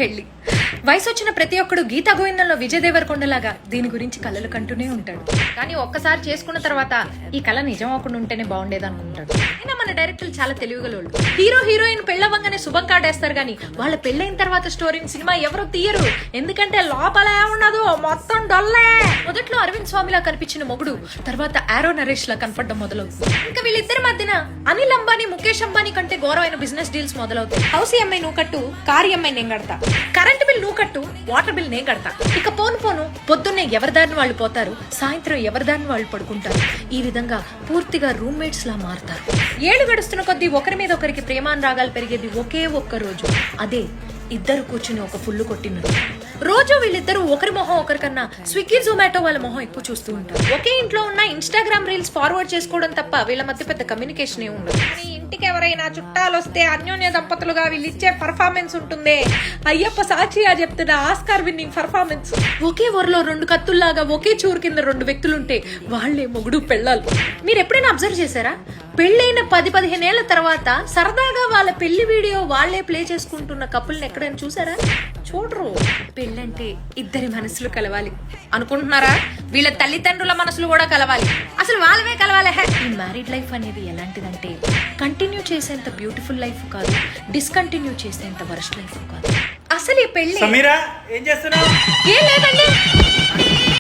పెళ్లి. వయసు వచ్చిన ప్రతి ఒక్కడు గీతా గోవిందంలో విజయ్ దేవరకొండలాగా దీని గురించి కలలు కంటూనే ఉంటాడు. కానీ ఒక్కసారి చేసుకున్న తర్వాత ఈ కళ నిజం అవ్వకుండా ఉంటేనే బాగుండేది అనుకుంటాడు. అయినా మన డైరెక్టర్లు చాలా తెలివిగలోళ్ళు. హీరో హీరోయిన్ పెళ్ళవ్వగానే శుభం కాటేస్తారు కానీ వాళ్ళ పెళ్ళైన తర్వాత స్టోరీని సినిమా ఎవరు తీయరు. ఎందుకంటే లోపల ఏమున్నదో మొత్తం డొల్లే. మొదట్లో అరవింద్ స్వామిలా కనిపించిన మొగుడు తర్వాత ఆరో నరేష్ లా కనపడడం మొదలవుతుంది. ఇంకా వీళ్ళిద్దరి మధ్యన అనిల్ అంబానీ ముఖేష్ అంబానీ కంటే ఘోరమైన బిజినెస్ డీల్స్ మొదలవుతాయి. హౌస్ ఈఎంఐ నువ్వు కట్టు, కార్ ఈఎంఐ నేను కడతా, కరెంట్ బిల్ నువ్వు కట్టు, వాటర్ బిల్ నేను కడతా. ఇక పోను పొద్దున్నే ఎవరిదారిని వాళ్ళు పోతారు, సాయంత్రం ఎవరిదారిని వాళ్ళు పడుకుంటారు. ఈ విధంగా పూర్తిగా రూమ్మేట్స్ లా మారుతారు. ఏళ్ళు గడుస్తున్న కొద్దీ ఒకరి మీద ఒకరికి ప్రేమానురాగాలు పెరిగేది ఒకే ఒక్క రోజు. అదే ఇద్దరు కూర్చుని ఒక ఫుల్లు కొట్టినది. రోజు వీళ్ళిద్దరూ ఒకరి మొహం ఒకరికన్నా స్విగ్గీ జొమాటో వాళ్ళ మొహం ఎక్కువ చూస్తూ ఉంటారు. ఒకే ఇంట్లో ఉన్న ఇన్స్టాగ్రామ్ రీల్స్ ఫార్వర్డ్ చేసుకోవడం తప్ప వీళ్ళ మధ్య పెద్ద కమ్యూనికేషన్ ఏ ఉండదు. ఇంటికి ఎవరైనా చుట్టాలు వస్తే అన్యోన్య దంపతులుగా వీళ్ళు ఇచ్చే పర్ఫార్మెన్స్ ఉంటుంది. అయ్యప్ప సాక్షిగా చెప్తున్న ఆస్కార్ విన్నింగ్ పర్ఫార్మెన్స్. ఒకే ఊరిలో రెండు కత్తుల్లాగా ఒకే చూరు కింద రెండు వ్యక్తులుంటే వాళ్లే మొగుడు పెళ్ళాలి. మీరు ఎప్పుడైనా అబ్జర్వ్ చేశారా? పెళ్ళైన 10-15 ఏళ్ల తర్వాత సరదాగా వాళ్ళ పెళ్లి వీడియో వాళ్లే ప్లే చేసుకుంటున్న కపుల్ని ఎక్కడైనా చూసారా? చూడరు. పెళ్ళంటే ఇద్దరి మనసులు కలవాలి అనుకుంటున్నారా? వీళ్ళ తల్లిదండ్రుల మనసులు కూడా కలవాలి. అసలు వాళ్ళవే కలవాలి. ఈ మ్యారీడ్ లైఫ్ అనేది ఎలాంటిదంటే కంటిన్యూ చేసేంత బ్యూటిఫుల్ లైఫ్ కాదు, డిస్కంటిన్యూ చేసేంత వరస్ట్ లైఫ్ కాదు. అసలు ఈ పెళ్లి సమీరా ఏం చేస్తున్నావు? ఏం లేదండి.